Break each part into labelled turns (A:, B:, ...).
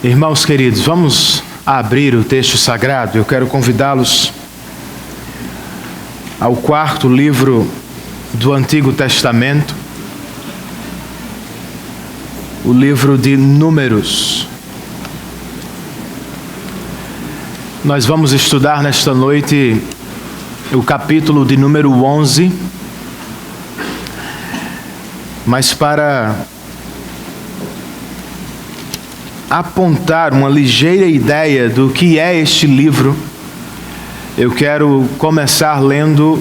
A: Irmãos queridos, vamos abrir o texto sagrado. Eu quero convidá-los ao quarto livro do Antigo Testamento, o livro de Números. Nós vamos estudar nesta noite o capítulo de número 11, mas para apontar uma ligeira ideia do que é este livro, eu quero começar lendo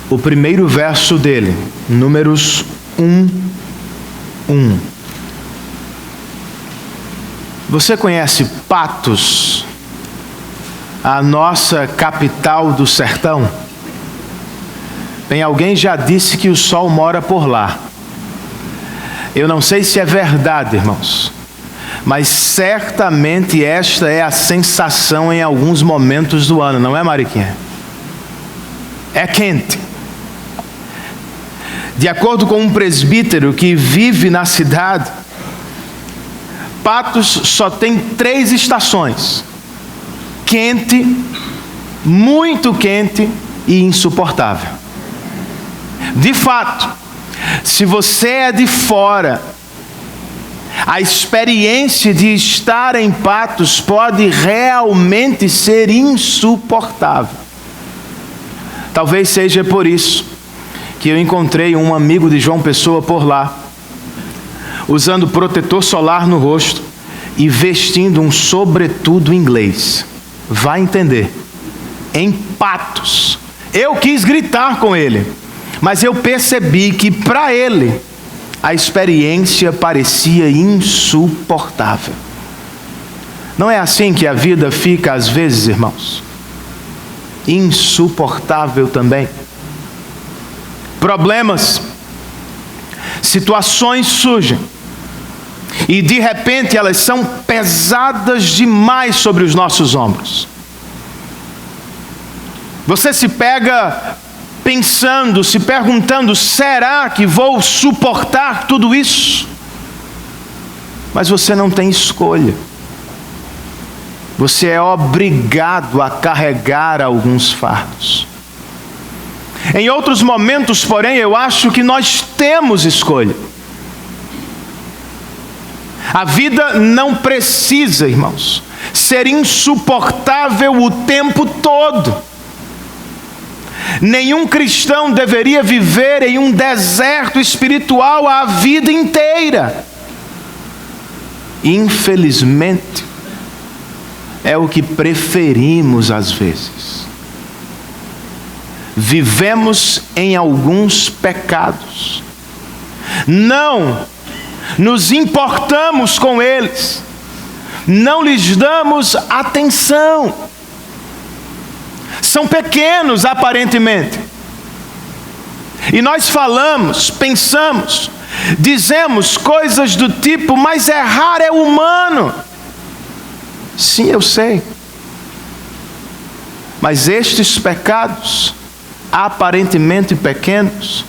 A: o primeiro verso dele, Números 1:1. Você conhece Patos, a nossa capital do sertão? Bem, alguém já disse que o sol mora por lá. Eu não sei se é verdade, irmãos, mas certamente esta é a sensação em alguns momentos do ano, não é, Mariquinha? É quente. De acordo com um presbítero que vive na cidade, Patos só tem 3 estações: quente, muito quente e insuportável. De fato, se você é de fora, a experiência de estar em Patos pode realmente ser insuportável. Talvez seja por isso que eu encontrei um amigo de João Pessoa por lá, usando protetor solar no rosto e vestindo um sobretudo inglês. Vai entender. Em Patos. Eu quis gritar com ele, mas eu percebi que para ele a experiência parecia insuportável. Não é assim que a vida fica às vezes, irmãos? Insuportável também. Problemas, situações surgem e de repente elas são pesadas demais sobre os nossos ombros. Você se pega pensando, se perguntando: será que vou suportar tudo isso? Mas você não tem escolha. Você é obrigado a carregar alguns fardos. Em outros momentos, porém, eu acho que nós temos escolha. A vida não precisa, irmãos, ser insuportável o tempo todo. Nenhum cristão deveria viver em um deserto espiritual a vida inteira. Infelizmente, é o que preferimos às vezes. Vivemos em alguns pecados. Não nos importamos com eles. Não lhes damos atenção. São pequenos aparentemente. E nós falamos, pensamos, dizemos coisas do tipo: mas errar é humano. Sim, eu sei. Mas estes pecados, aparentemente pequenos,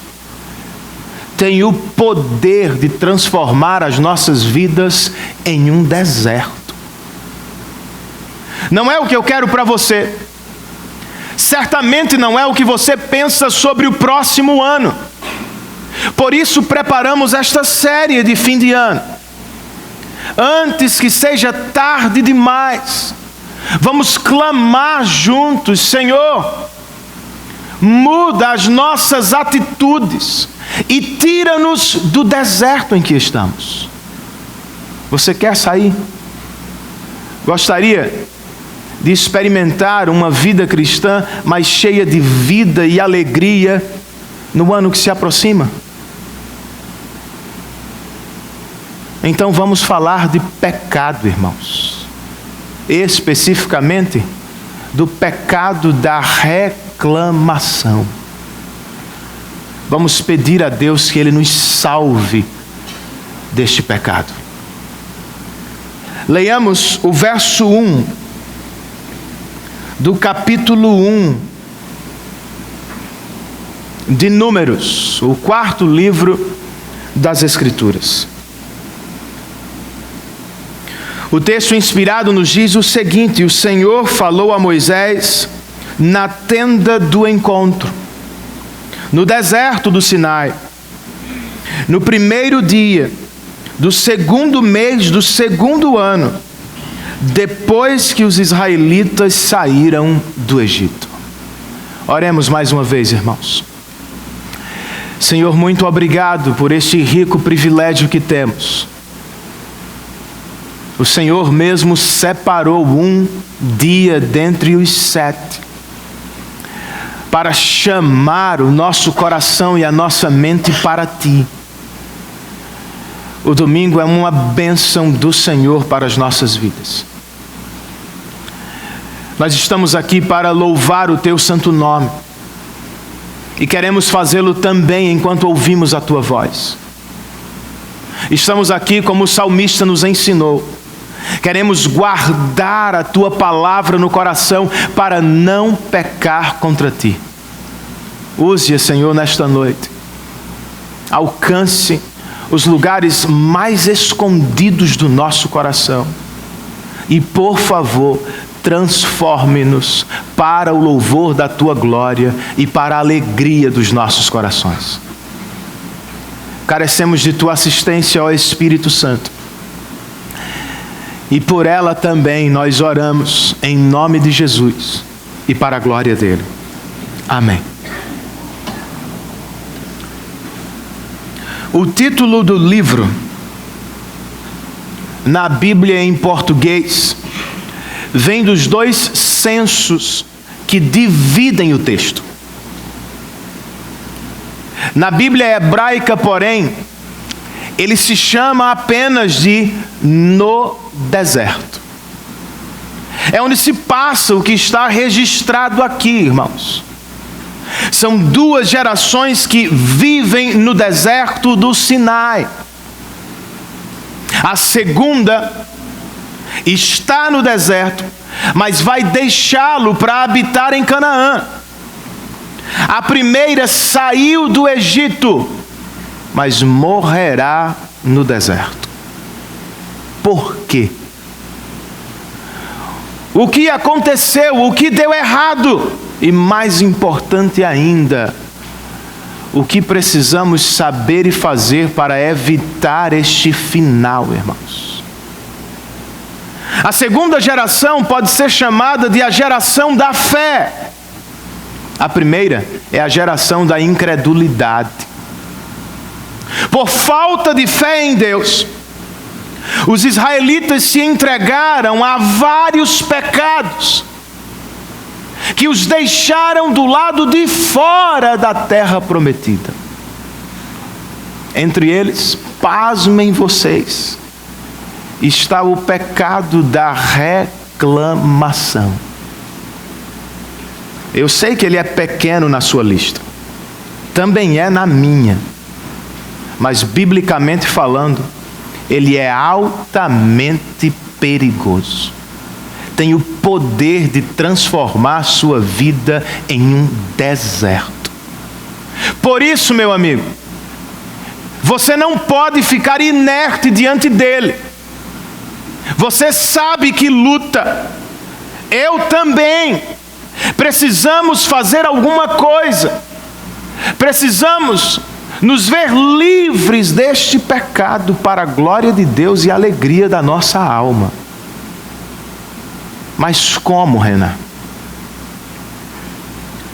A: têm o poder de transformar as nossas vidas em um deserto. Não é o que eu quero para você. Certamente não é o que você pensa sobre o próximo ano. Por isso preparamos esta série de fim de ano. Antes que seja tarde demais, vamos clamar juntos: Senhor, muda as nossas atitudes e tira-nos do deserto em que estamos. Você quer sair? Gostaria de experimentar uma vida cristã mais cheia de vida e alegria no ano que se aproxima? Então vamos falar de pecado, irmãos. Especificamente do pecado da reclamação. Vamos pedir a Deus que Ele nos salve deste pecado. Leiamos o verso 1 do capítulo 1 de Números, o quarto livro das Escrituras. O texto inspirado nos diz o seguinte: o Senhor falou a Moisés na tenda do encontro, no deserto do Sinai, no primeiro dia do segundo mês do segundo ano, depois que os israelitas saíram do Egito. Oremos mais uma vez, irmãos. Senhor, muito obrigado por este rico privilégio que temos. O Senhor mesmo separou um dia dentre os 7 para chamar o nosso coração e a nossa mente para Ti. O domingo é uma bênção do Senhor para as nossas vidas. Nós estamos aqui para louvar o Teu santo nome. E queremos fazê-lo também enquanto ouvimos a Tua voz. Estamos aqui como o salmista nos ensinou. Queremos guardar a Tua palavra no coração para não pecar contra Ti. Use-a, Senhor, nesta noite. Alcance os lugares mais escondidos do nosso coração. E, por favor, transforme-nos para o louvor da Tua glória e para a alegria dos nossos corações. Carecemos de Tua assistência, ó Espírito Santo. E por ela também nós oramos em nome de Jesus e para a glória dele. Amém. O título do livro na Bíblia em português vem dos 2 censos que dividem o texto. Na Bíblia hebraica, porém, ele se chama apenas de No Deserto. É onde se passa o que está registrado aqui, irmãos. São 2 gerações que vivem no deserto do Sinai. A segunda está no deserto, mas vai deixá-lo para habitar em Canaã. A primeira saiu do Egito, mas morrerá no deserto. Por quê? O que aconteceu? O que deu errado? E mais importante ainda, o que precisamos saber e fazer para evitar este final, irmãos? A segunda geração pode ser chamada de a geração da fé. A primeira é a geração da incredulidade. Por falta de fé em Deus, os israelitas se entregaram a vários pecados que os deixaram do lado de fora da terra prometida. Entre eles, pasmem vocês, está o pecado da reclamação. Eu sei que ele é pequeno na sua lista, também é na minha, mas biblicamente falando, ele é altamente perigoso. Tem o poder de transformar a sua vida em um deserto. Por isso, meu amigo, você não pode ficar inerte diante dele. Você sabe que luta. Eu também. Precisamos fazer alguma coisa. Precisamos nos ver livres deste pecado para a glória de Deus e a alegria da nossa alma. Mas como, Renan?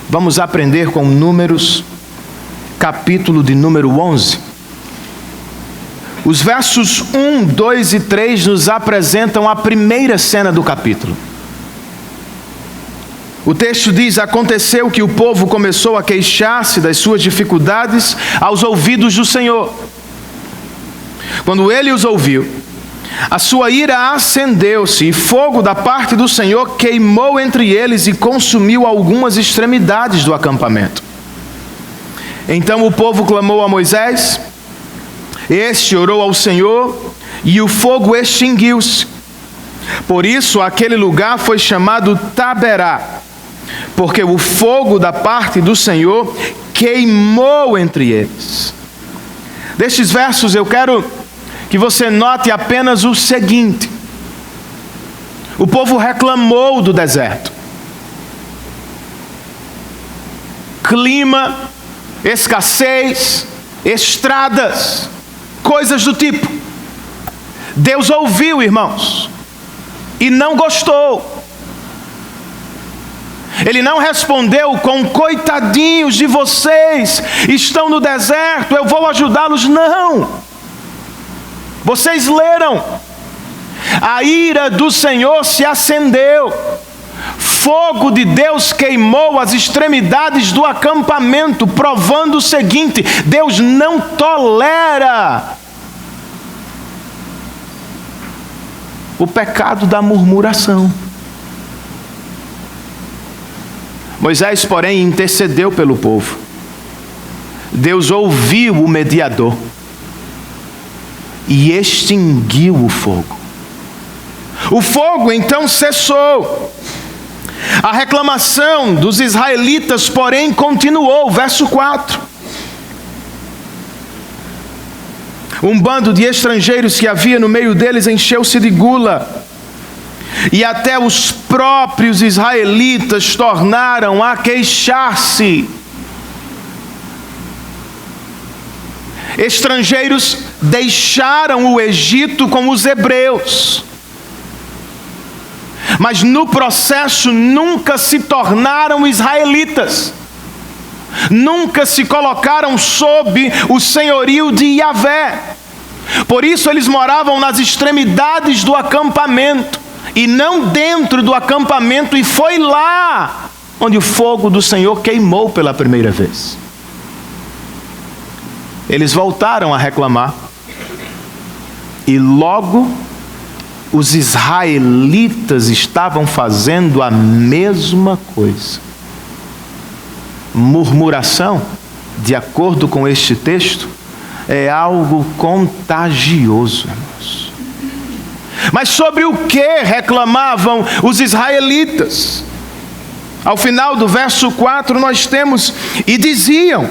A: Vamos aprender com Números, capítulo de número 11. Os versos 1, 2 e 3 nos apresentam a primeira cena do capítulo. O texto diz: aconteceu que o povo começou a queixar-se das suas dificuldades aos ouvidos do Senhor. Quando ele os ouviu, a sua ira acendeu-se e fogo da parte do Senhor queimou entre eles e consumiu algumas extremidades do acampamento. Então o povo clamou a Moisés, este orou ao Senhor e o fogo extinguiu-se. Por isso aquele lugar foi chamado Taberá, porque o fogo da parte do Senhor queimou entre eles. Destes versos eu quero que você note apenas o seguinte: O povo reclamou do deserto. Clima, escassez, estradas, coisas do tipo. Deus ouviu, irmãos, e não gostou. Ele não respondeu com coitadinhos de vocês, estão no deserto, eu vou ajudá-los. Não. Vocês leram. A ira do Senhor se acendeu. Fogo de Deus queimou as extremidades do acampamento, provando o seguinte: Deus não tolera o pecado da murmuração. Moisés, porém, intercedeu pelo povo. Deus ouviu o mediador e extinguiu o fogo. O fogo então cessou. A reclamação dos israelitas, porém, continuou. Verso 4. Um bando de estrangeiros que havia no meio deles encheu-se de gula, e até os próprios israelitas tornaram a queixar-se. Estrangeiros deixaram o Egito com os hebreus, mas no processo nunca se tornaram israelitas, nunca se colocaram sob o senhorio de Yahvé. Por isso eles moravam nas extremidades do acampamento, e não dentro do acampamento, e foi lá onde o fogo do Senhor queimou pela primeira vez. Eles voltaram a reclamar, e logo os israelitas estavam fazendo a mesma coisa. Murmuração, de acordo com este texto, é algo contagioso, irmãos. Mas sobre o que reclamavam os israelitas? Ao final do verso 4 nós temos: e diziam: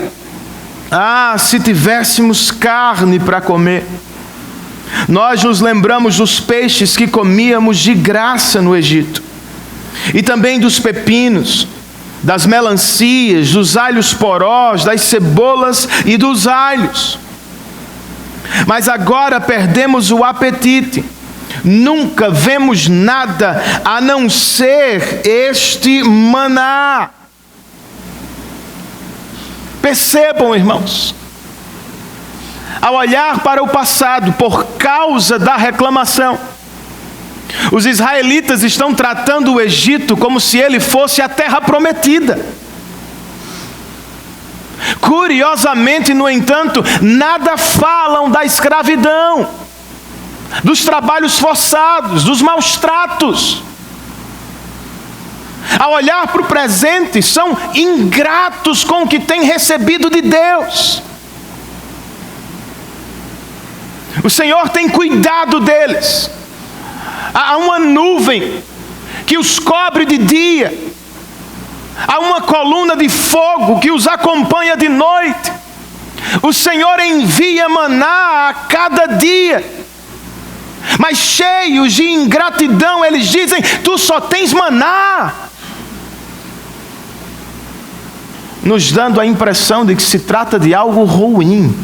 A: ah, se tivéssemos carne para comer. Nós nos lembramos dos peixes que comíamos de graça no Egito, e também dos pepinos, das melancias, dos alhos porós, das cebolas e dos alhos. Mas agora perdemos o apetite. Nunca vemos nada a não ser este maná. Percebam, irmãos, ao olhar para o passado, por causa da reclamação, os israelitas estão tratando o Egito como se ele fosse a terra prometida. Curiosamente, no entanto, nada falam da escravidão, dos trabalhos forçados, dos maus tratos. Ao olhar para o presente, são ingratos com o que têm recebido de Deus. O Senhor tem cuidado deles. Há uma nuvem que os cobre de dia, há uma coluna de fogo que os acompanha de noite. O Senhor envia maná a cada dia. Mas cheios de ingratidão, eles dizem: tu só tens maná, nos dando a impressão de que se trata de algo ruim.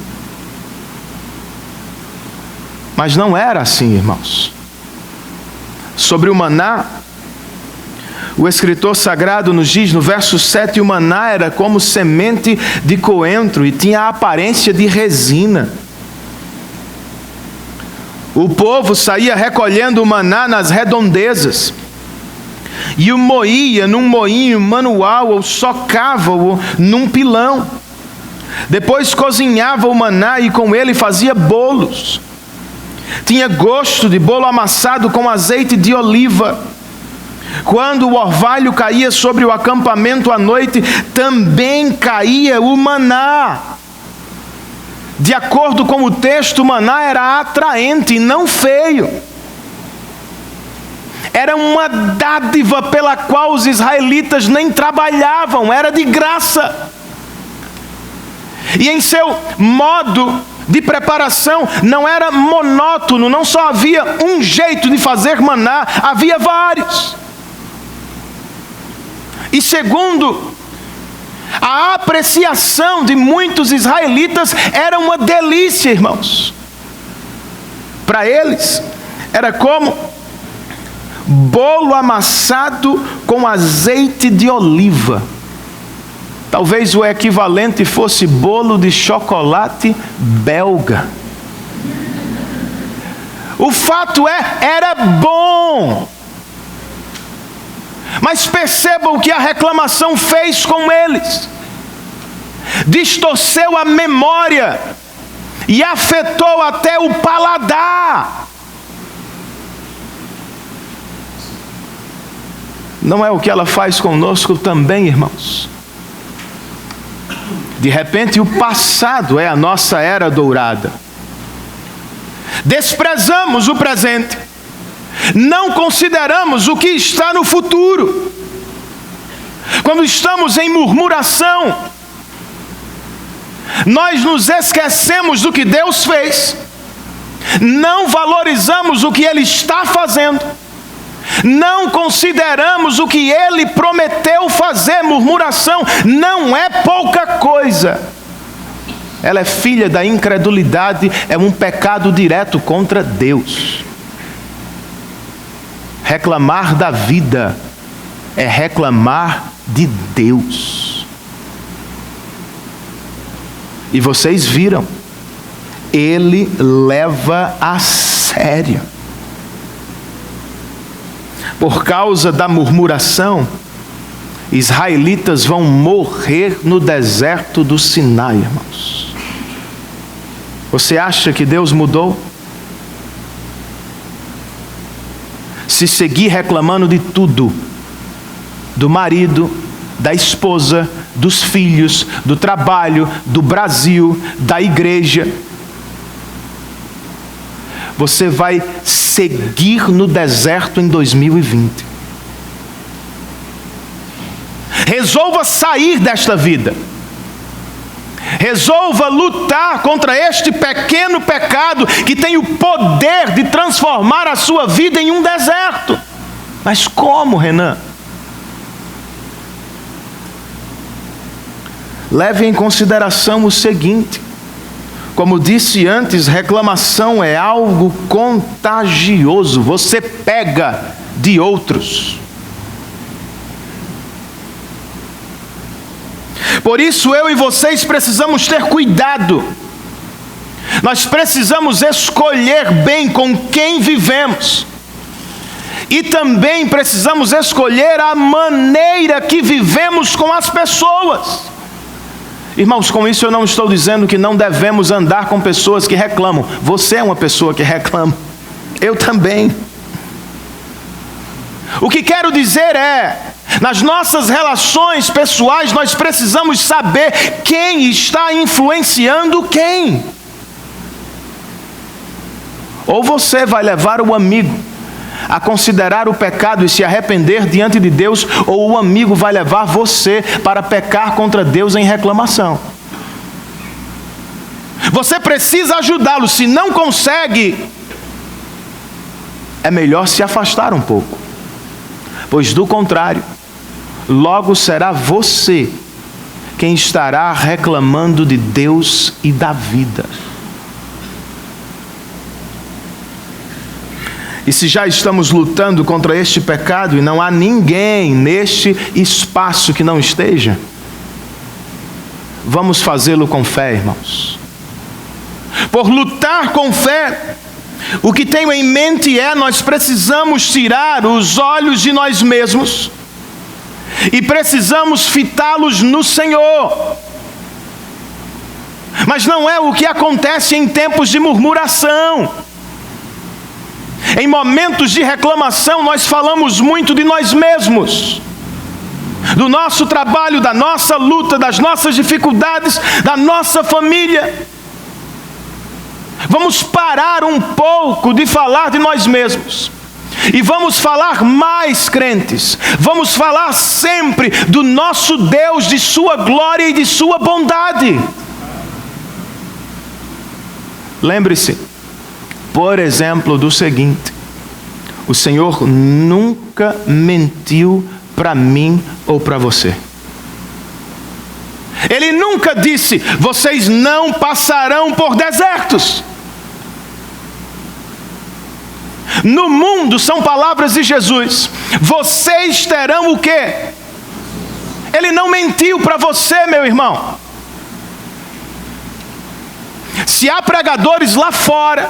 A: Mas não era assim, irmãos. Sobre o maná, o escritor sagrado nos diz no verso 7: o maná era como semente de coentro e tinha a aparência de resina. O povo saía recolhendo o maná nas redondezas, e o moía num moinho manual ou socava-o num pilão. Depois cozinhava o maná e com ele fazia bolos. Tinha gosto de bolo amassado com azeite de oliva. Quando o orvalho caía sobre o acampamento à noite, também caía o maná. De acordo com o texto, o maná era atraente e não feio. Era uma dádiva pela qual os israelitas nem trabalhavam, era de graça. E em seu modo de preparação não era monótono, não só havia um jeito de fazer maná, havia vários. E segundo, a apreciação de muitos israelitas era uma delícia, irmãos. Para eles, era como bolo amassado com azeite de oliva. Talvez o equivalente fosse bolo de chocolate belga. O fato era bom. Mas percebam o que a reclamação fez com eles. Distorceu a memória e afetou até o paladar. Não é o que ela faz conosco também, irmãos? De repente, o passado é a nossa era dourada. Desprezamos o presente. Não consideramos o que está no futuro. Quando estamos em murmuração, nós nos esquecemos do que Deus fez. Não valorizamos o que Ele está fazendo. Não consideramos o que Ele prometeu fazer. Murmuração não é pouca coisa. Ela é filha da incredulidade, é um pecado direto contra Deus. Reclamar da vida é reclamar de Deus. E vocês viram, Ele leva a sério. Por causa da murmuração, israelitas vão morrer no deserto do Sinai, irmãos. Você acha que Deus mudou? Se seguir reclamando de tudo, do marido, da esposa, dos filhos, do trabalho, do Brasil, da igreja, você vai seguir no deserto em 2020. Resolva sair desta vida. Resolva lutar contra este pequeno pecado que tem o poder de transformar a sua vida em um deserto. Mas como, Renan? Leve em consideração o seguinte: como disse antes, reclamação é algo contagioso. Você pega de outros. Por isso eu e vocês precisamos ter cuidado. Nós precisamos escolher bem com quem vivemos. E também precisamos escolher a maneira que vivemos com as pessoas. Irmãos, com isso eu não estou dizendo que não devemos andar com pessoas que reclamam. Você é uma pessoa que reclama. Eu também. O que quero dizer é, nas nossas relações pessoais, nós precisamos saber quem está influenciando quem. Ou você vai levar o amigo a considerar o pecado e se arrepender diante de Deus, ou o amigo vai levar você para pecar contra Deus em reclamação. Você precisa ajudá-lo. Se não consegue, é melhor se afastar um pouco, pois do contrário, logo será você quem estará reclamando de Deus e da vida. E se já estamos lutando contra este pecado e não há ninguém neste espaço que não esteja, vamos fazê-lo com fé, irmãos. Por lutar com fé, o que tenho em mente é, nós precisamos tirar os olhos de nós mesmos e precisamos fitá-los no Senhor. Mas não é o que acontece em tempos de murmuração. Em momentos de reclamação, nós falamos muito de nós mesmos, do nosso trabalho, da nossa luta, das nossas dificuldades, da nossa família. Vamos parar um pouco de falar de nós mesmos e vamos falar mais, crentes. Vamos falar sempre do nosso Deus, de sua glória e de sua bondade. Lembre-se, por exemplo, do seguinte: o Senhor nunca mentiu para mim ou para você. Ele nunca disse: vocês não passarão por desertos. No mundo, são palavras de Jesus, vocês terão o quê? Ele não mentiu para você, meu irmão. Se há pregadores lá fora,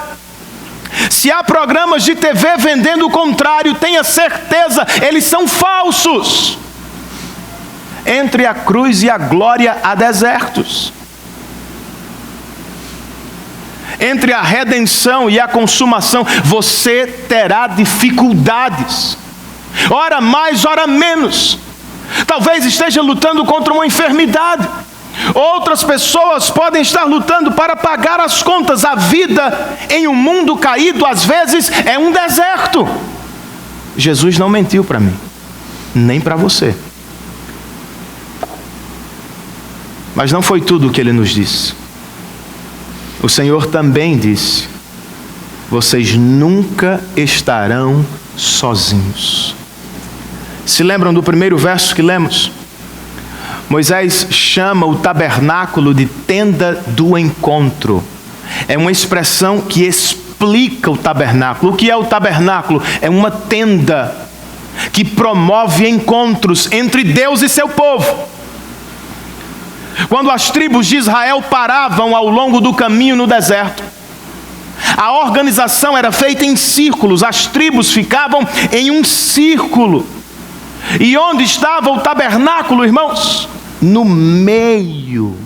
A: se há programas de TV vendendo o contrário, tenha certeza, eles são falsos. Entre a cruz e a glória há desertos. Entre a redenção e a consumação, você terá dificuldades. Ora mais, ora menos. Talvez esteja lutando contra uma enfermidade. Outras pessoas podem estar lutando para pagar as contas. A vida em um mundo caído, às vezes, é um deserto. Jesus não mentiu para mim, nem para você. Mas não foi tudo o que ele nos disse. O Senhor também disse: vocês nunca estarão sozinhos. Se lembram do primeiro verso que lemos? Moisés chama o tabernáculo de tenda do encontro. É uma expressão que explica o tabernáculo. O que é o tabernáculo? É uma tenda que promove encontros entre Deus e seu povo. Quando as tribos de Israel paravam ao longo do caminho no deserto, a organização era feita em círculos. As tribos ficavam em um círculo. E onde estava o tabernáculo, irmãos? No meio.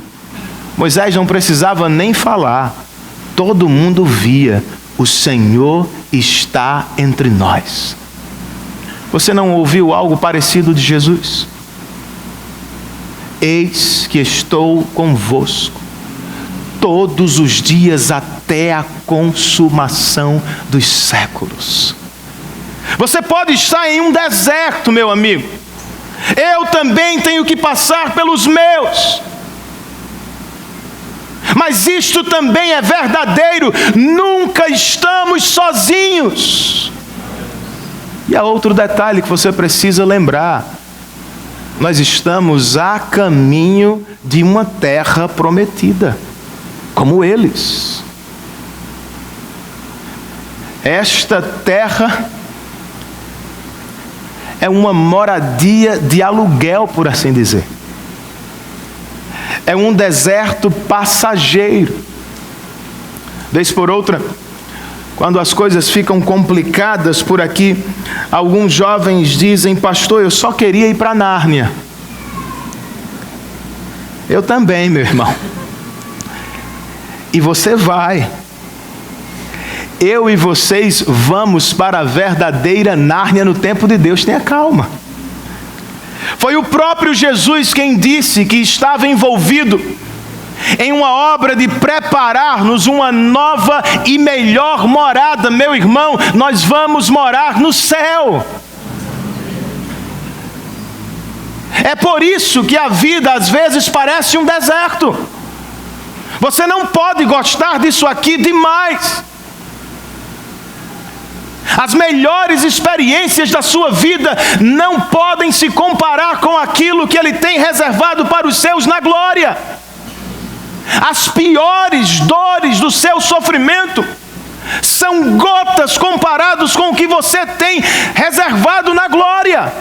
A: Moisés não precisava nem falar. Todo mundo via: o Senhor está entre nós. Você não ouviu algo parecido de Jesus? Eis que estou convosco todos os dias até a consumação dos séculos. Você pode estar em um deserto, meu amigo. Eu também tenho que passar pelos meus. Mas isto também é verdadeiro: nunca estamos sozinhos. E há outro detalhe que você precisa lembrar: nós estamos a caminho de uma terra prometida, como eles. Esta terra é uma moradia de aluguel, por assim dizer. É um deserto passageiro. Vez por outra, quando as coisas ficam complicadas por aqui, alguns jovens dizem: pastor, eu só queria ir para Nárnia. Eu também, meu irmão. E você vai. Eu e vocês vamos para a verdadeira Nárnia no tempo de Deus. Tenha calma. Foi o próprio Jesus quem disse que estava envolvido em uma obra de preparar-nos uma nova e melhor morada. Meu irmão, nós vamos morar no céu. É por isso que a vida às vezes parece um deserto. Você não pode gostar disso aqui demais. As melhores experiências da sua vida não podem se comparar com aquilo que Ele tem reservado para os seus na glória. As piores dores do seu sofrimento são gotas comparados com o que você tem reservado na glória.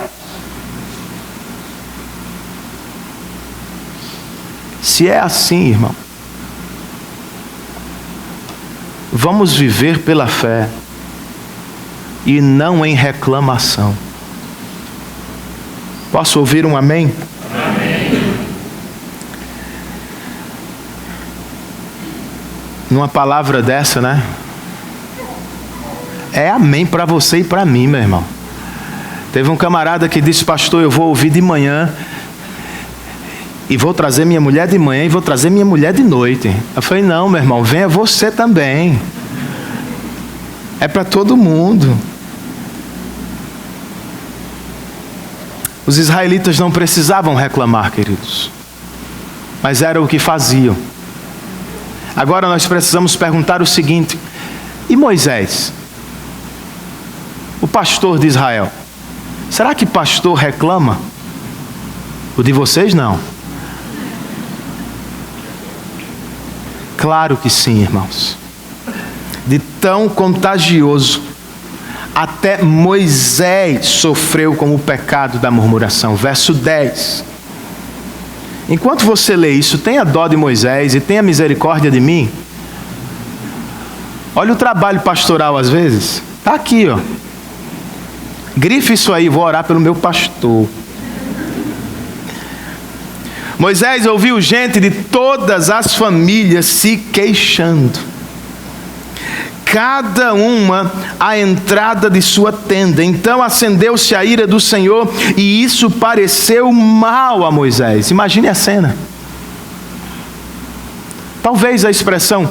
A: Se é assim, irmão, vamos viver pela fé e não em reclamação. Posso ouvir um amém?
B: Amém.
A: Numa palavra dessa, né? É amém para você e para mim, meu irmão. Teve um camarada que disse: pastor, eu vou ouvir de manhã e vou trazer minha mulher de manhã e vou trazer minha mulher de noite. Eu falei: não, meu irmão, venha você também. É para todo mundo. Os israelitas não precisavam reclamar, queridos, mas era o que faziam. Agora nós precisamos perguntar o seguinte: e Moisés, o pastor de Israel? Será que pastor reclama? O de vocês não. Claro que sim, irmãos. De tão contagioso, até Moisés sofreu com o pecado da murmuração. Verso 10. Enquanto você lê isso, tenha dó de Moisés e tenha misericórdia de mim. Olha o trabalho pastoral às vezes. Está aqui, ó. Grife isso aí, vou orar pelo meu pastor. Moisés ouviu gente de todas as famílias se queixando, cada uma à entrada de sua tenda. Então acendeu-se a ira do Senhor, e isso pareceu mal a Moisés. Imagine a cena. Talvez a expressão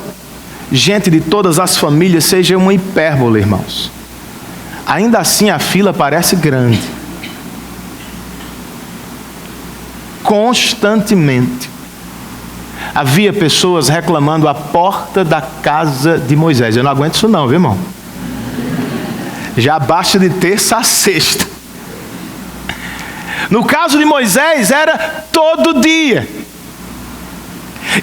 A: gente de todas as famílias seja uma hipérbole, irmãos. Ainda assim a fila parece grande. Constantemente havia pessoas reclamando à porta da casa de Moisés. Eu não aguento isso não, viu, irmão? Já basta de terça a sexta. No caso de Moisés era todo dia.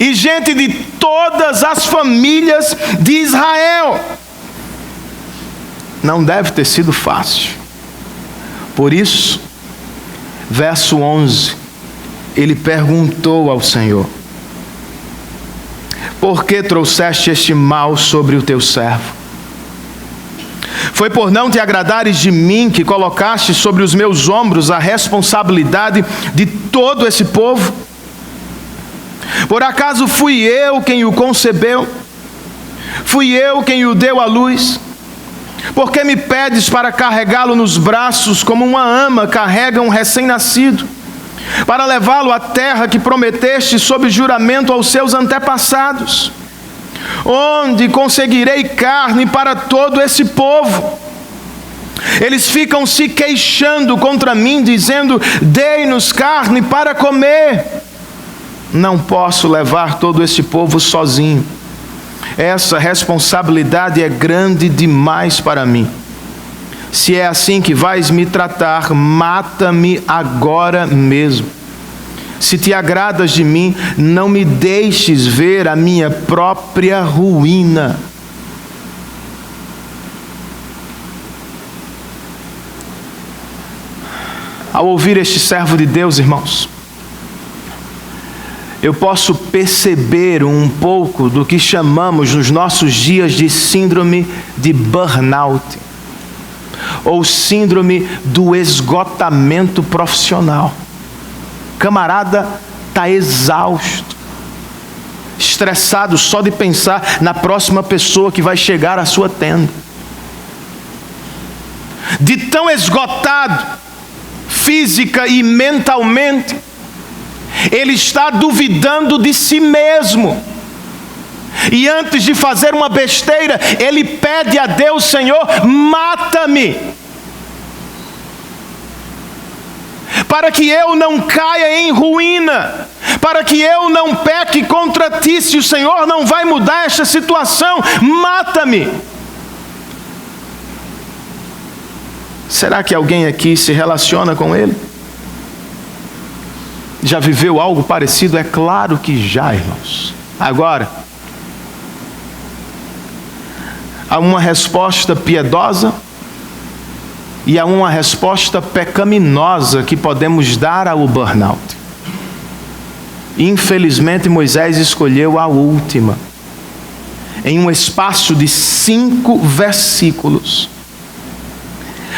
A: E gente de todas as famílias de Israel. Não deve ter sido fácil. Por isso, verso 11, ele perguntou ao Senhor: por que trouxeste este mal sobre o teu servo? Foi por não te agradares de mim que colocaste sobre os meus ombros a responsabilidade de todo esse povo? Por acaso fui eu quem o concebeu? Fui eu quem o deu à luz? Por que me pedes para carregá-lo nos braços como uma ama carrega um recém-nascido? Para levá-lo à terra que prometeste sob juramento aos seus antepassados, onde conseguirei carne para todo esse povo. Eles ficam se queixando contra mim, dizendo: dei-nos carne para comer. Não posso levar todo esse povo sozinho. Essa responsabilidade é grande demais para mim. Se é assim que vais me tratar, mata-me agora mesmo. Se te agradas de mim, não me deixes ver a minha própria ruína. Ao ouvir este servo de Deus, irmãos, eu posso perceber um pouco do que chamamos nos nossos dias de síndrome de burnout, ou síndrome do esgotamento profissional. Camarada está exausto, estressado só de pensar na próxima pessoa que vai chegar à sua tenda. De tão esgotado, física e mentalmente, ele está duvidando de si mesmo. E antes de fazer uma besteira, ele pede a Deus: Senhor, mata-me, para que eu não caia em ruína, para que eu não peque contra ti. Se o Senhor não vai mudar esta situação, mata-me. Será que alguém aqui se relaciona com ele? Já viveu algo parecido? É claro que já, irmãos. Agora, há uma resposta piedosa e há uma resposta pecaminosa que podemos dar ao burnout. Infelizmente, Moisés escolheu a última. Em um espaço de 5 versículos,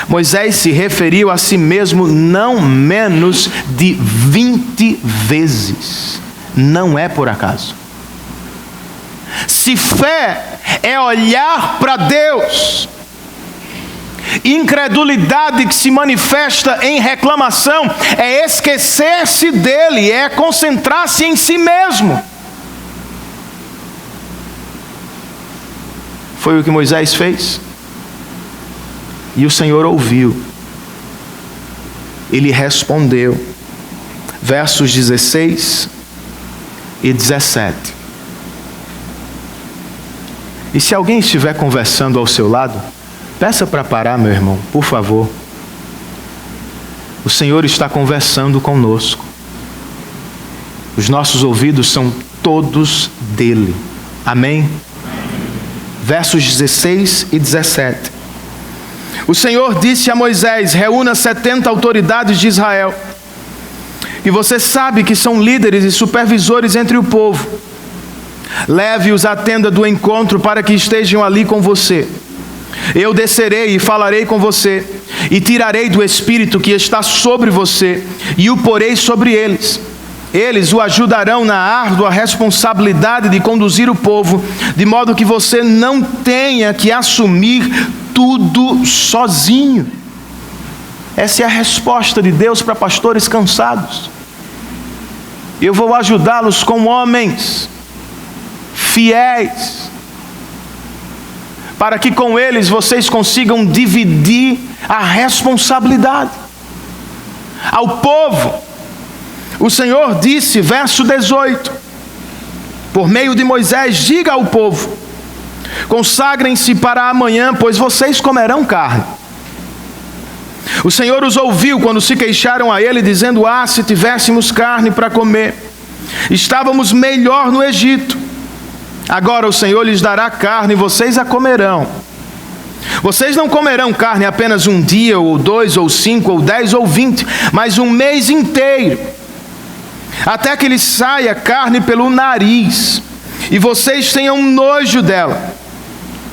A: Moisés se referiu a si mesmo não menos de 20 vezes. Não é por acaso. Se fé é olhar para Deus, incredulidade que se manifesta em reclamação é esquecer-se dele, é concentrar-se em si mesmo. Foi o que Moisés fez. E o Senhor ouviu. Ele respondeu. Versos 16 e 17. E se alguém estiver conversando ao seu lado, peça para parar, meu irmão, por favor. O Senhor está conversando conosco. Os nossos ouvidos são todos dele. Amém? Versos 16 e 17. O Senhor disse a Moisés: reúna 70 autoridades de Israel, e você sabe que são líderes e supervisores entre o povo. Leve-os à tenda do encontro para que estejam ali com você. Eu descerei e falarei com você, e tirarei do Espírito que está sobre você, e o porei sobre eles. Eles o ajudarão na árdua responsabilidade de conduzir o povo, de modo que você não tenha que assumir tudo sozinho. Essa é a resposta de Deus para pastores cansados. Eu vou ajudá-los com homens fiéis, para que com eles vocês consigam dividir a responsabilidade. Ao povo, o Senhor disse, verso 18, por meio de Moisés: diga ao povo, consagrem-se para amanhã, pois vocês comerão carne. O Senhor os ouviu quando se queixaram a ele, dizendo: se tivéssemos carne para comer, estávamos melhor no Egito. Agora o Senhor lhes dará carne e vocês a comerão. Vocês não comerão carne apenas um dia, ou 2, ou 5, ou 10, ou 20, mas um mês inteiro, até que lhes saia carne pelo nariz, e vocês tenham nojo dela,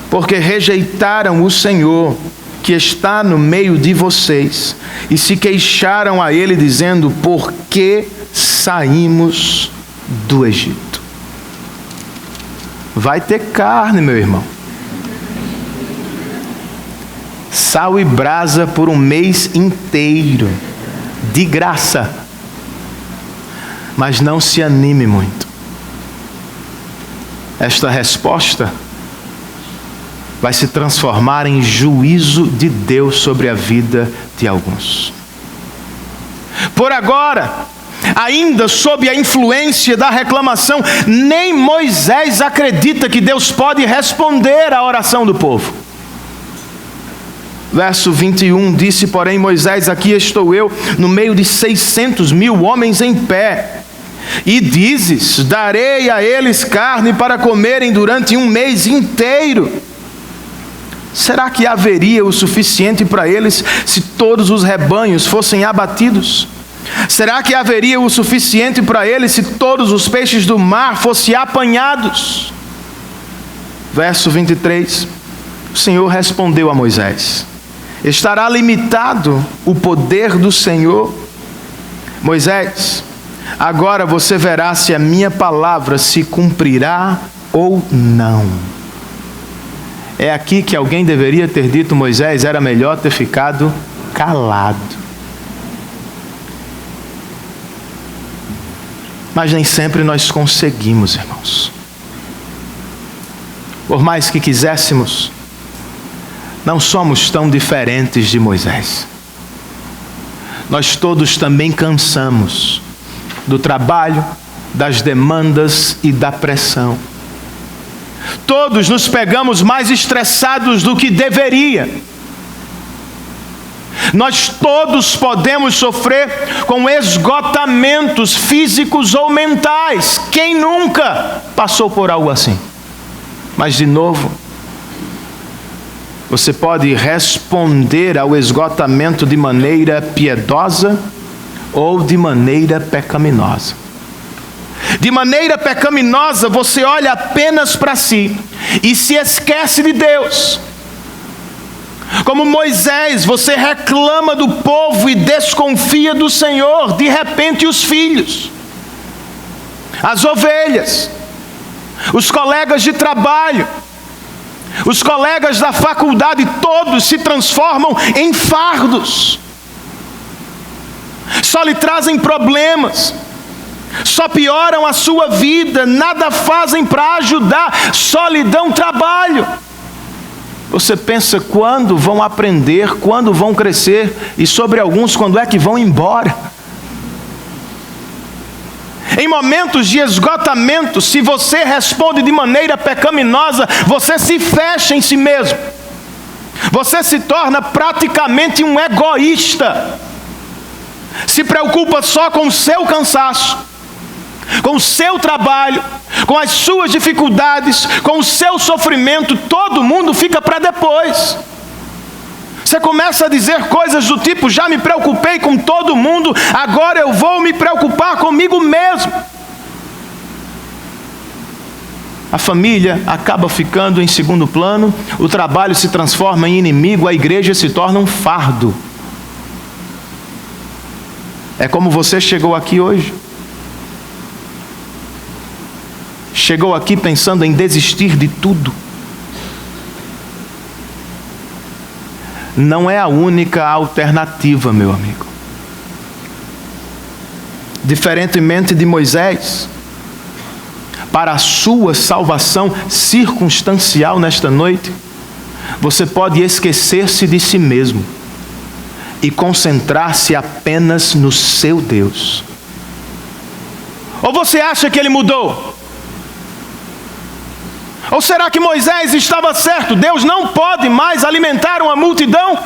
A: porque rejeitaram o Senhor que está no meio de vocês, e se queixaram a ele, dizendo: por que saímos do Egito? Vai ter carne, meu irmão. Sal e brasa por um mês inteiro, de graça. Mas não se anime muito. Esta resposta vai se transformar em juízo de Deus sobre a vida de alguns. Por agora, ainda sob a influência da reclamação, nem Moisés acredita que Deus pode responder à oração do povo. Verso 21, disse, porém, Moisés: aqui estou eu, no meio de 600.000 homens em pé, e dizes: darei a eles carne para comerem durante um mês inteiro. Será que haveria o suficiente para eles se todos os rebanhos fossem abatidos? Será que haveria o suficiente para eles se todos os peixes do mar fossem apanhados? Verso 23, o Senhor respondeu a Moisés: estará limitado o poder do Senhor? Moisés, agora você verá se a minha palavra se cumprirá ou não. É aqui que alguém deveria ter dito: Moisés, era melhor ter ficado calado. Mas nem sempre nós conseguimos, irmãos. Por mais que quiséssemos, não somos tão diferentes de Moisés. Nós todos também cansamos do trabalho, das demandas e da pressão. Todos nos pegamos mais estressados do que deveria. Nós todos podemos sofrer com esgotamentos físicos ou mentais. Quem nunca passou por algo assim? Mas, de novo, você pode responder ao esgotamento de maneira piedosa ou de maneira pecaminosa. De maneira pecaminosa, você olha apenas para si e se esquece de Deus. Como Moisés, você reclama do povo e desconfia do Senhor. De repente, os filhos, as ovelhas, os colegas de trabalho, os colegas da faculdade, todos se transformam em fardos. Só lhe trazem problemas, só pioram a sua vida, nada fazem para ajudar, só lhe dão trabalho. Você pensa quando vão aprender, quando vão crescer, e sobre alguns, quando é que vão embora? Em momentos de esgotamento, se você responde de maneira pecaminosa, você se fecha em si mesmo. Você se torna praticamente um egoísta. Se preocupa só com o seu cansaço, com o seu trabalho, com as suas dificuldades, com o seu sofrimento. Todo mundo fica para depois. Você começa a dizer coisas do tipo: já me preocupei com todo mundo, agora eu vou me preocupar comigo mesmo. A família acaba ficando em segundo plano, o trabalho se transforma em inimigo, a igreja se torna um fardo. É como você chegou aqui hoje. Chegou aqui pensando em desistir de tudo. Não é a única alternativa, meu amigo. Diferentemente de Moisés, para a sua salvação circunstancial nesta noite, você pode esquecer-se de si mesmo e concentrar-se apenas no seu Deus. Ou você acha que ele mudou? Ou será que Moisés estava certo? Deus não pode mais alimentar uma multidão?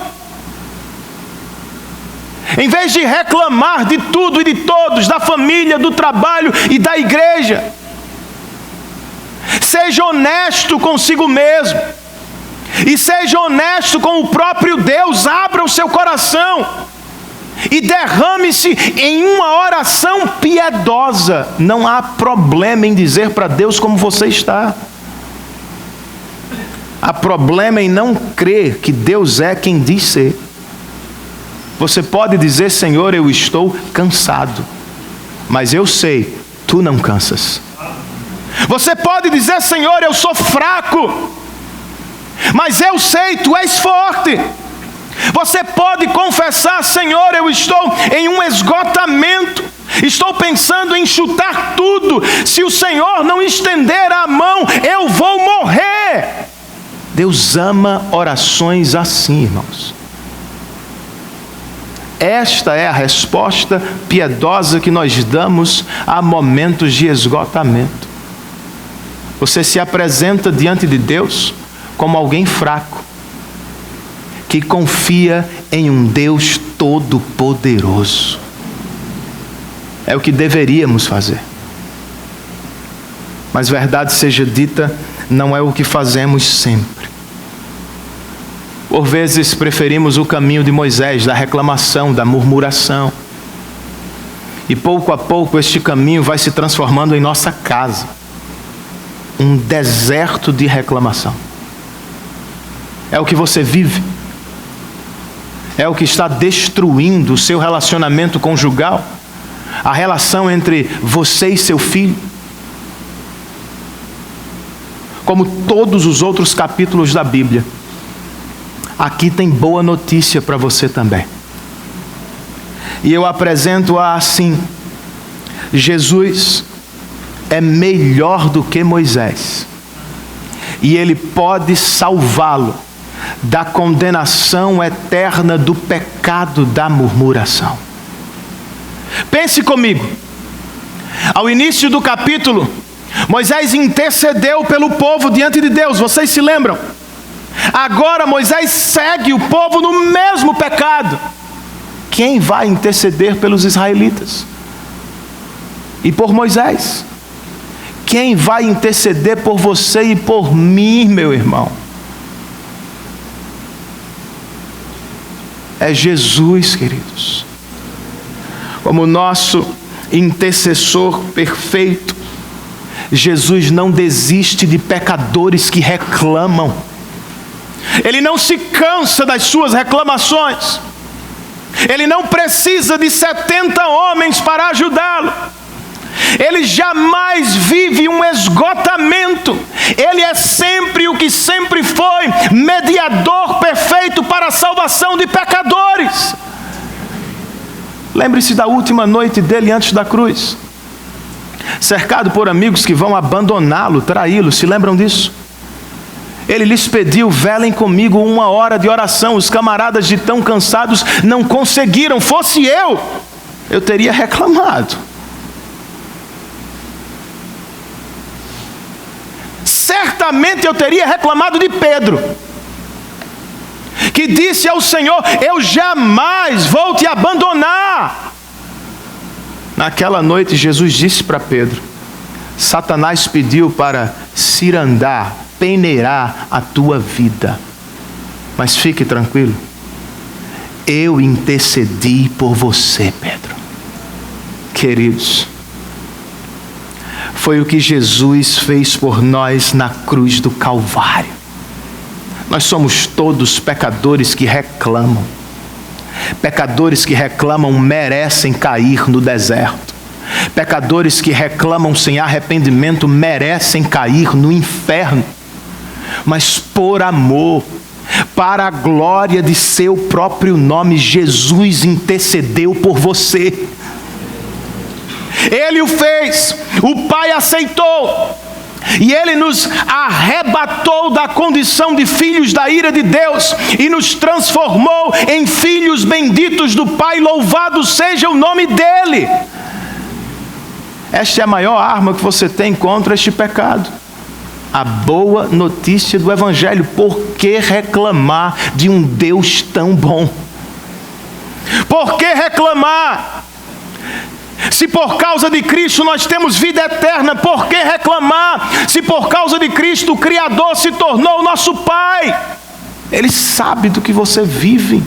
A: Em vez de reclamar de tudo e de todos, da família, do trabalho e da igreja, seja honesto consigo mesmo. E seja honesto com o próprio Deus. Abra o seu coração e derrame-se em uma oração piedosa. Não há problema em dizer para Deus como você está. Há problema em não crer que Deus é quem diz ser. Você pode dizer: Senhor, eu estou cansado, mas eu sei, tu não cansas. Você pode dizer: Senhor, eu sou fraco, mas eu sei, tu és forte. Você pode confessar: Senhor, eu estou em um esgotamento, estou pensando em chutar tudo. Se o Senhor não estender a mão, eu vou morrer. Deus ama orações assim, irmãos. Esta é a resposta piedosa que nós damos a momentos de esgotamento. Você se apresenta diante de Deus como alguém fraco, que confia em um Deus todo-poderoso. É o que deveríamos fazer. Mas verdade seja dita, não é o que fazemos sempre. Por vezes preferimos o caminho de Moisés, da reclamação, da murmuração. E pouco a pouco este caminho vai se transformando em nossa casa. Um deserto de reclamação. É o que você vive. É o que está destruindo o seu relacionamento conjugal. A relação entre você e seu filho. Como todos os outros capítulos da Bíblia, aqui tem boa notícia para você também. E eu apresento-a assim: Jesus é melhor do que Moisés. E Ele pode salvá-lo da condenação eterna do pecado da murmuração. Pense comigo. Ao início do capítulo, Moisés intercedeu pelo povo diante de Deus. Vocês se lembram? Agora Moisés segue o povo no mesmo pecado. Quem vai interceder pelos israelitas? E por Moisés? Quem vai interceder por você e por mim, meu irmão? É Jesus, queridos. Como nosso intercessor perfeito, Jesus não desiste de pecadores que reclamam. Ele não se cansa das suas reclamações. Ele não precisa de 70 homens para ajudá-lo. Ele jamais vive um esgotamento. Ele é sempre o que sempre foi, mediador perfeito para a salvação de pecadores. Lembre-se da última noite dele antes da cruz. Cercado por amigos que vão abandoná-lo, traí-lo. Se lembram disso? Ele lhes pediu: velem comigo 1 hora de oração. Os camaradas, de tão cansados, não conseguiram. Fosse eu teria reclamado. certamente eu teria reclamado de Pedro, que disse ao Senhor: eu jamais vou te abandonar. Naquela noite Jesus disse para Pedro: Satanás pediu para cirandar, peneirar a tua vida, mas fique tranquilo, eu intercedi por você, Pedro. Queridos, foi o que Jesus fez por nós na cruz do Calvário. Nós somos todos pecadores que reclamam. Pecadores que reclamam merecem cair no deserto. Pecadores que reclamam sem arrependimento merecem cair no inferno. Mas por amor, para a glória de seu próprio nome, Jesus intercedeu por você. Ele o fez, o Pai aceitou, e Ele nos arrebatou da condição de filhos da ira de Deus e nos transformou em filhos benditos do Pai. Louvado seja o nome dEle. Esta é a maior arma que você tem contra este pecado: a boa notícia do Evangelho. Por que reclamar de um Deus tão bom? Por que reclamar? Se por causa de Cristo nós temos vida eterna, por que reclamar? Se por causa de Cristo o Criador se tornou nosso Pai, Ele sabe do que você vive,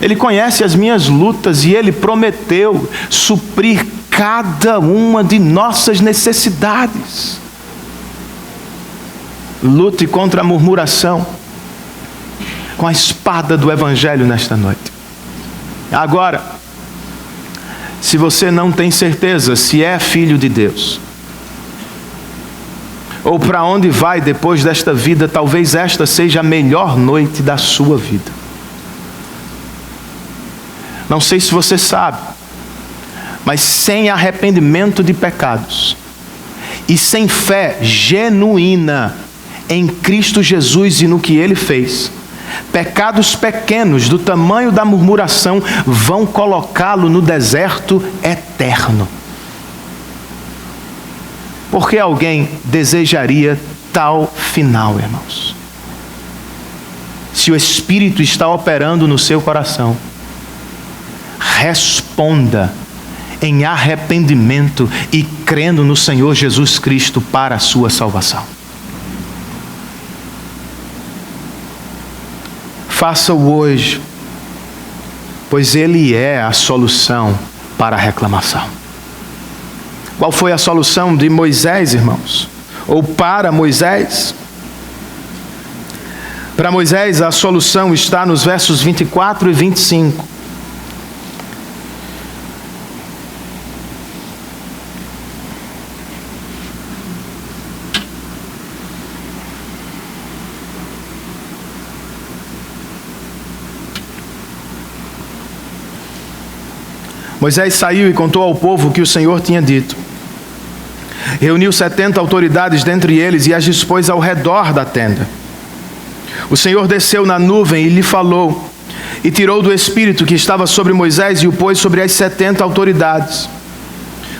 A: Ele conhece as minhas lutas e Ele prometeu suprir cada uma de nossas necessidades. Lute contra a murmuração com a espada do Evangelho nesta noite. Agora, se você não tem certeza se é filho de Deus, ou para onde vai depois desta vida, talvez esta seja a melhor noite da sua vida. Não sei se você sabe, mas sem arrependimento de pecados e sem fé genuína em Cristo Jesus e no que Ele fez, pecados pequenos do tamanho da murmuração vão colocá-lo no deserto eterno. Por que alguém desejaria tal final, irmãos? Se o Espírito está operando no seu coração, responda em arrependimento e crendo no Senhor Jesus Cristo para a sua salvação. Faça-o hoje, pois Ele é a solução para a reclamação. Qual foi a solução de Moisés, irmãos? Ou para Moisés? Para Moisés, a solução está nos versos 24 e 25. Moisés saiu e contou ao povo o que o Senhor tinha dito. Reuniu 70 autoridades dentre eles e as dispôs ao redor da tenda. O Senhor desceu na nuvem e lhe falou, e tirou do Espírito que estava sobre Moisés e o pôs sobre as 70 autoridades.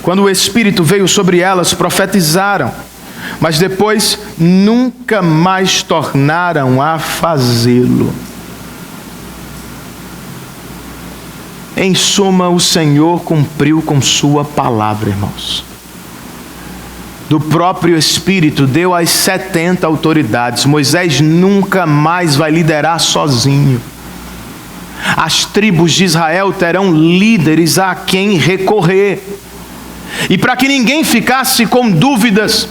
A: Quando o Espírito veio sobre elas, profetizaram, mas depois nunca mais tornaram a fazê-lo. Em suma, o Senhor cumpriu com sua palavra, irmãos. Do próprio Espírito deu às 70 autoridades. Moisés nunca mais vai liderar sozinho. As tribos de Israel terão líderes a quem recorrer. E para que ninguém ficasse com dúvidas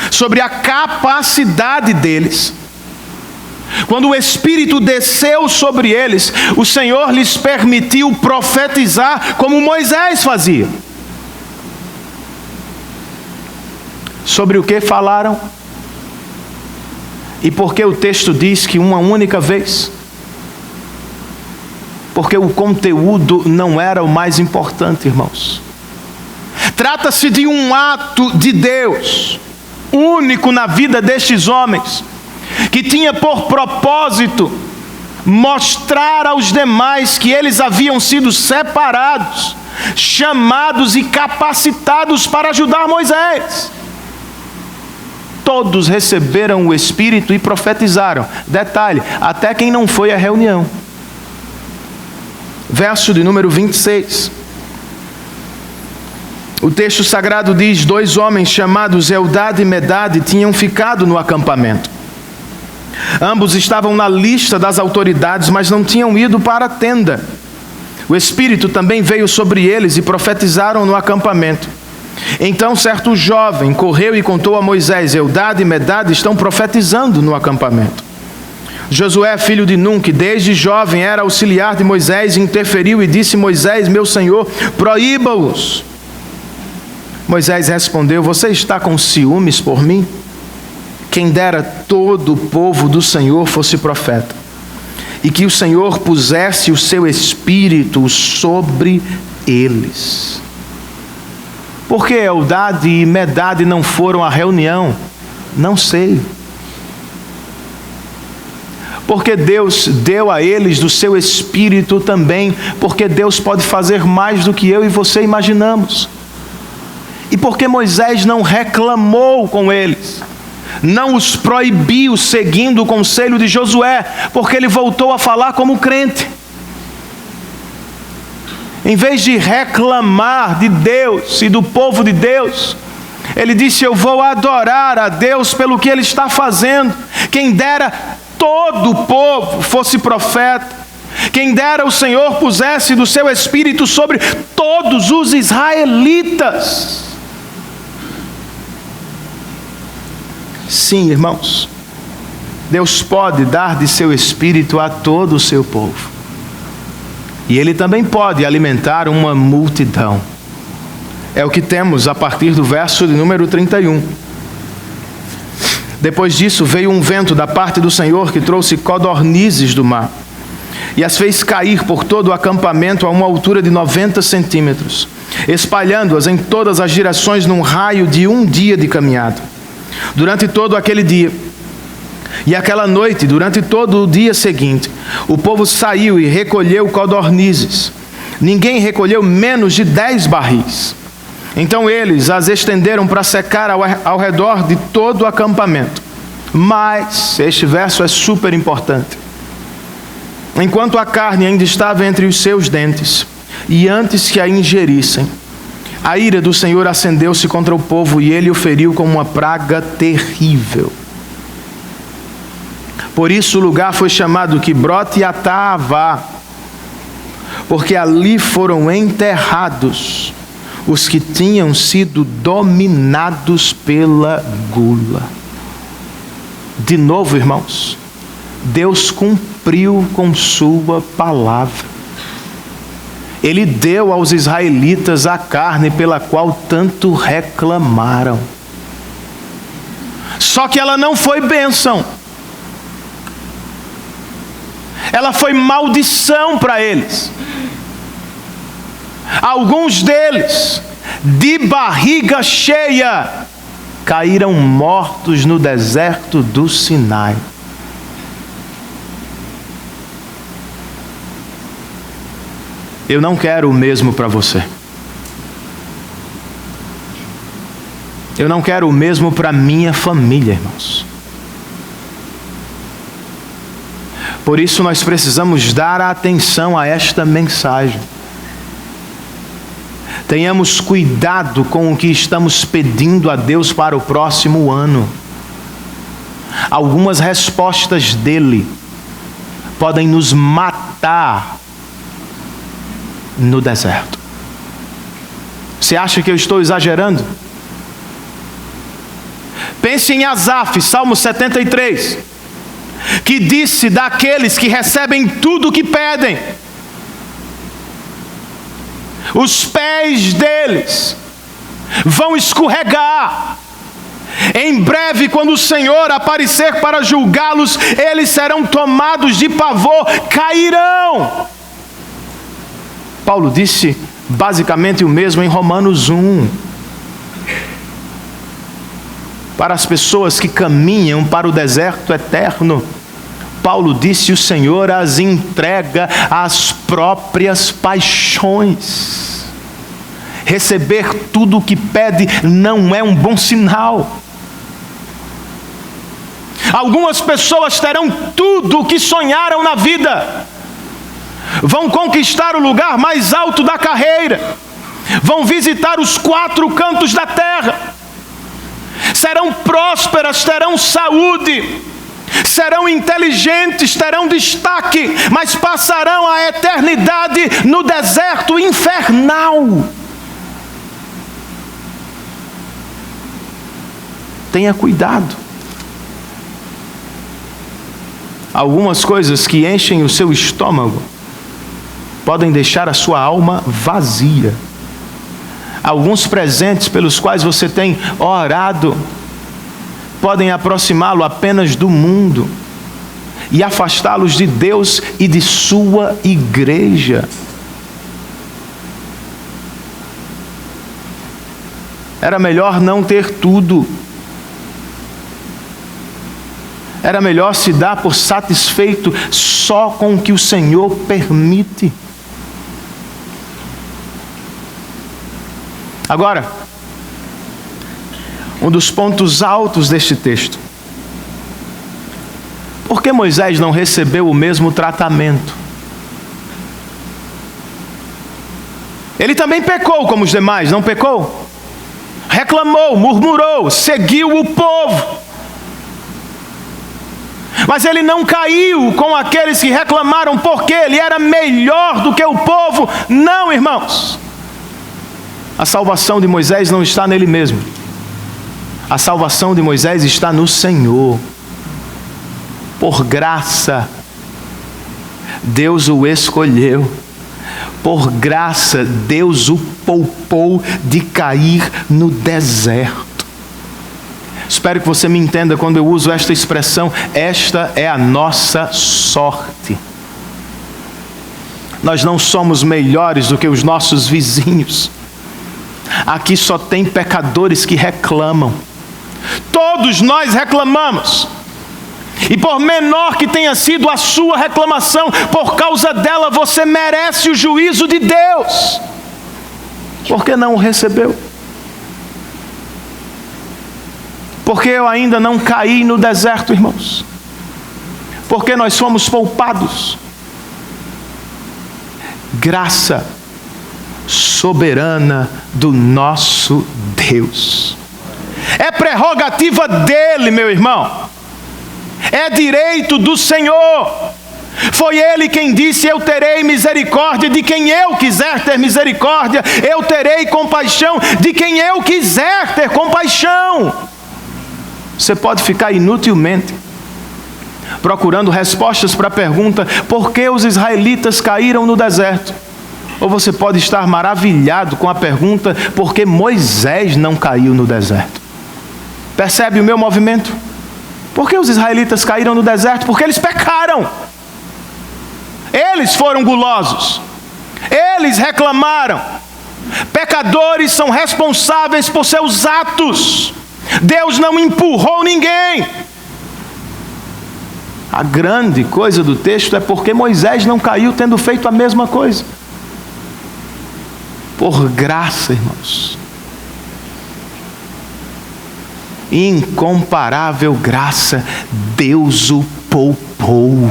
A: sobre a capacidade deles, quando o Espírito desceu sobre eles, o Senhor lhes permitiu profetizar como Moisés fazia. Sobre o que falaram? E por que o texto diz que uma única vez? Porque o conteúdo não era o mais importante, irmãos. Trata-se de um ato de Deus, único na vida destes homens, que tinha por propósito mostrar aos demais que eles haviam sido separados, chamados e capacitados para ajudar Moisés. todos receberam o Espírito e profetizaram. Detalhe, até quem não foi à reunião. Verso de número 26. O texto sagrado diz: 2 homens chamados Eldade e Medade tinham ficado no acampamento. Ambos estavam na lista das autoridades, mas não tinham ido para a tenda. O Espírito também veio sobre eles e profetizaram no acampamento. Então certo jovem correu e contou a Moisés: Eldade e Medade estão profetizando no acampamento. Josué, filho de Nun, que desde jovem era auxiliar de Moisés, interferiu e disse: Moisés, meu senhor, proíba-os. Moisés respondeu: você está com ciúmes por mim? Quem dera todo o povo do Senhor fosse profeta, e que o Senhor pusesse o seu Espírito sobre eles. Por que Eldade e Medade não foram à reunião? Não sei. Porque Deus deu a eles do seu Espírito também, porque Deus pode fazer mais do que eu e você imaginamos. E porque Moisés não reclamou com eles, não os proibiu seguindo o conselho de Josué, porque ele voltou a falar como crente. Em vez de reclamar de Deus e do povo de Deus, ele disse: eu vou adorar a Deus pelo que ele está fazendo. Quem dera todo o povo fosse profeta. Quem dera o Senhor pusesse do seu Espírito sobre todos os israelitas. Sim, irmãos, Deus pode dar de seu Espírito a todo o seu povo. E Ele também pode alimentar uma multidão. É o que temos a partir do verso de número 31. Depois disso veio um vento da parte do Senhor que trouxe codornizes do mar e as fez cair por todo o acampamento a uma altura de 90 centímetros, espalhando-as em todas as direções num raio de 1 dia de caminhada. Durante todo aquele dia e aquela noite, durante todo o dia seguinte, o povo saiu e recolheu codornizes. Ninguém recolheu menos de 10 barris. Então eles as estenderam para secar ao redor de todo o acampamento. Mas, este verso é super importante. Enquanto a carne ainda estava entre os seus dentes, e antes que a ingerissem, a ira do Senhor acendeu-se contra o povo e ele o feriu com uma praga terrível. Por isso o lugar foi chamado Quibrot Yataavá, porque ali foram enterrados os que tinham sido dominados pela gula. De novo, irmãos, Deus cumpriu com sua palavra. Ele deu aos israelitas a carne pela qual tanto reclamaram. Só que ela não foi bênção. Ela foi maldição para eles. Alguns deles, de barriga cheia, caíram mortos no deserto do Sinai. Eu não quero o mesmo para você. Eu não quero o mesmo para minha família, irmãos. Por isso nós precisamos dar atenção a esta mensagem. Tenhamos cuidado com o que estamos pedindo a Deus para o próximo ano. Algumas respostas dele podem nos matar no deserto. Você acha que eu estou exagerando? Pense em Asaf, Salmo 73, que disse daqueles que recebem tudo o que pedem, os pés deles vão escorregar. Em breve, quando o Senhor aparecer para julgá-los, eles serão tomados de pavor, cairão. Paulo disse basicamente o mesmo em Romanos 1. Para as pessoas que caminham para o deserto eterno, Paulo disse: o Senhor as entrega às próprias paixões. Receber tudo o que pede não é um bom sinal. Algumas pessoas terão tudo o que sonharam na vida. Vão conquistar o lugar mais alto da carreira. Vão visitar os 4 cantos da terra. Serão prósperas, terão saúde, serão inteligentes, terão destaque, mas passarão a eternidade no deserto infernal. Tenha cuidado. Algumas coisas que enchem o seu estômago podem deixar a sua alma vazia. Alguns presentes pelos quais você tem orado podem aproximá-lo apenas do mundo e afastá-los de Deus e de sua igreja. Era melhor não ter tudo. Era melhor se dar por satisfeito só com o que o Senhor permite. Agora, um dos pontos altos deste texto. Por que Moisés não recebeu o mesmo tratamento? Ele também pecou como os demais, não pecou? Reclamou, murmurou, seguiu o povo. Mas ele não caiu com aqueles que reclamaram porque ele era melhor do que o povo. Não, irmãos. A salvação de Moisés não está nele mesmo. A salvação de Moisés está no Senhor. Por graça, Deus o escolheu. Por graça, Deus o poupou de cair no deserto. Espero que você me entenda quando eu uso esta expressão. Esta é a nossa sorte. Nós não somos melhores do que os nossos vizinhos. Aqui só tem pecadores que reclamam. Todos nós reclamamos. E por menor que tenha sido a sua reclamação, por causa dela você merece o juízo de Deus. Por que não o recebeu? Porque eu ainda não caí no deserto, irmãos. Porque nós fomos poupados. Graça soberana do nosso Deus. É prerrogativa dele, meu irmão. É direito do Senhor. Foi ele quem disse: eu terei misericórdia de quem eu quiser ter misericórdia. Eu terei compaixão de quem eu quiser ter compaixão. Você pode ficar inutilmente procurando respostas para a pergunta: por que os israelitas caíram no deserto? Ou você pode estar maravilhado com a pergunta: por que Moisés não caiu no deserto? Percebe o meu movimento? Por que os israelitas caíram no deserto? Porque eles pecaram. Eles foram gulosos. Eles reclamaram. Pecadores são responsáveis por seus atos. Deus não empurrou ninguém. A grande coisa do texto é porque Moisés não caiu tendo feito a mesma coisa. Por graça, irmãos. Incomparável graça, Deus o poupou.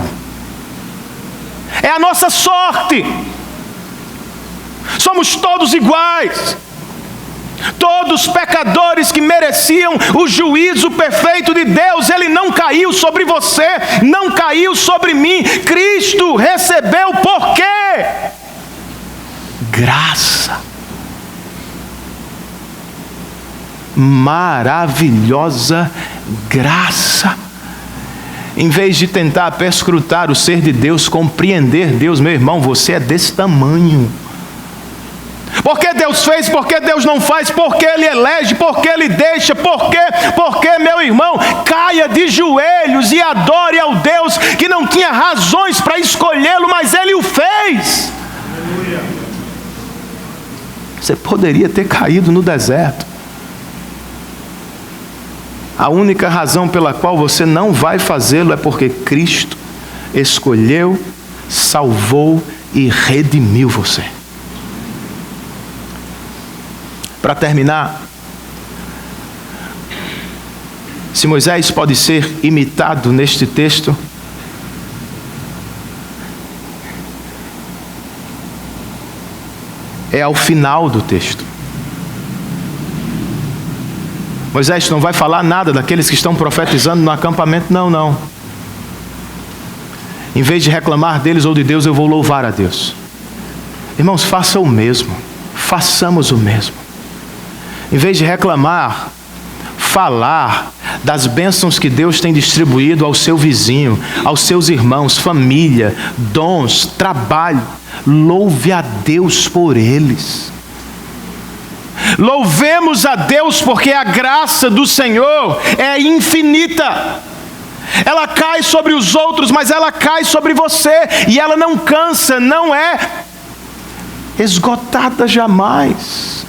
A: É a nossa sorte. Somos todos iguais. Todos pecadores que mereciam o juízo perfeito de Deus. Ele não caiu sobre você, não caiu sobre mim. Cristo recebeu por quê? Graça. Maravilhosa graça. Em vez de tentar perscrutar o ser de Deus, compreender Deus, meu irmão, você é desse tamanho. Por que Deus fez? Por que Deus não faz? Por que Ele elege? Por que Ele deixa? Por quê? Porque, meu irmão, caia de joelhos e adore ao Deus que não tinha razões para escolhê-lo, mas Ele o fez. Você poderia ter caído no deserto. A única razão pela qual você não vai fazê-lo é porque Cristo escolheu, salvou e redimiu você. Para terminar, Se Moisés pode ser imitado neste texto, é ao final do texto. Moisés não vai falar nada daqueles que estão profetizando no acampamento, não. Em vez de reclamar deles ou de Deus, eu vou louvar a Deus. Irmãos, faça o mesmo. Façamos o mesmo. Em vez de reclamar, falar das bênçãos que Deus tem distribuído ao seu vizinho, aos seus irmãos, família, dons, trabalho. Louve a Deus por eles. Louvemos a Deus porque a graça do Senhor é infinita. Ela cai sobre os outros, mas ela cai sobre você. E ela não cansa, não é esgotada jamais.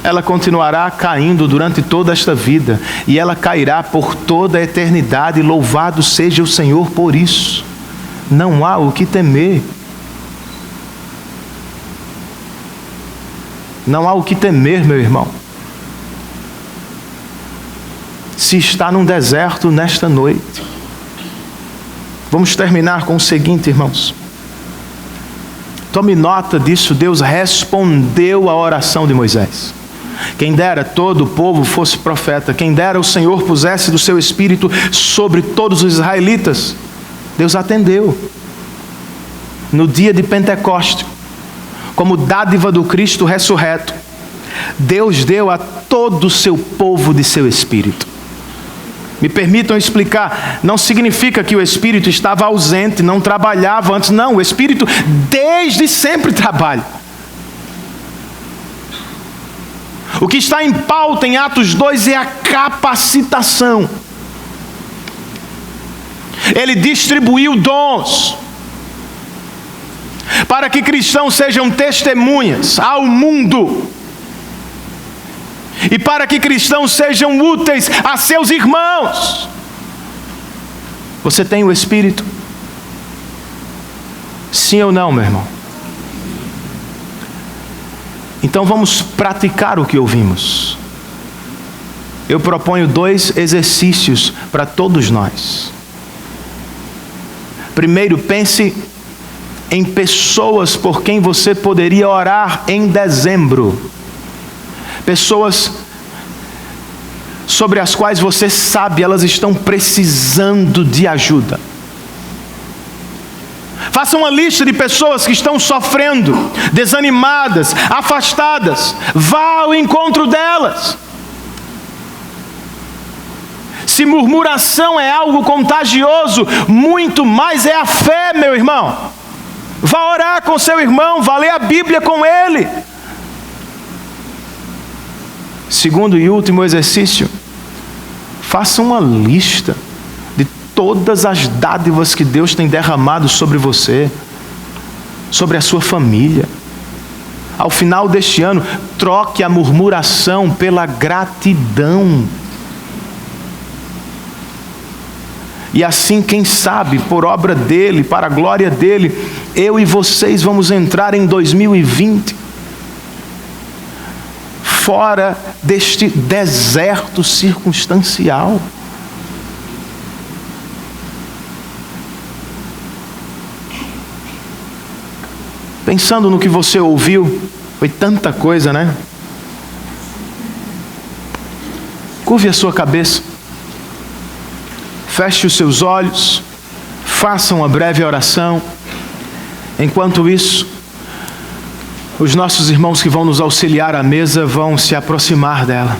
A: Ela continuará caindo durante toda esta vida. E ela cairá por toda a eternidade. Louvado seja o Senhor por isso. Não há o que temer. Não há o que temer, meu irmão. Se está num deserto nesta noite. Vamos terminar com o seguinte, irmãos. Tome nota disso. Deus respondeu à oração de Moisés. Quem dera todo o povo fosse profeta. Quem dera o Senhor pusesse do seu espírito sobre todos os israelitas. Deus atendeu. No dia de Pentecostes, como dádiva do Cristo ressurreto, Deus deu a todo o seu povo de seu espírito. Me permitam explicar, não significa que o Espírito estava ausente, não trabalhava antes. Não, o Espírito desde sempre trabalha. O que está em pauta em Atos 2 é a capacitação. Ele distribuiu dons para que cristãos sejam testemunhas ao mundo e para que cristãos sejam úteis a seus irmãos. Você tem o Espírito? Sim ou não, meu irmão? Então vamos praticar o que ouvimos. Eu proponho 2 exercícios para todos nós. Primeiro, pense em pessoas por quem você poderia orar em dezembro. Pessoas sobre as quais você sabe, elas estão precisando de ajuda. Faça uma lista de pessoas que estão sofrendo, desanimadas, afastadas. Vá ao encontro delas. Se murmuração é algo contagioso, muito mais é a fé, meu irmão. Vá orar com seu irmão, vá ler a Bíblia com ele. Segundo e último exercício, faça uma lista de todas as dádivas que Deus tem derramado sobre você, sobre a sua família. Ao final deste ano, troque a murmuração pela gratidão. E assim, quem sabe, por obra dele, para a glória dele, eu e vocês vamos entrar em 2020 fora deste deserto circunstancial. Pensando no que você ouviu, foi tanta coisa, né? Curve a sua cabeça. Feche os seus olhos, faça uma breve oração. Enquanto isso, os nossos irmãos que vão nos auxiliar à mesa vão se aproximar dela.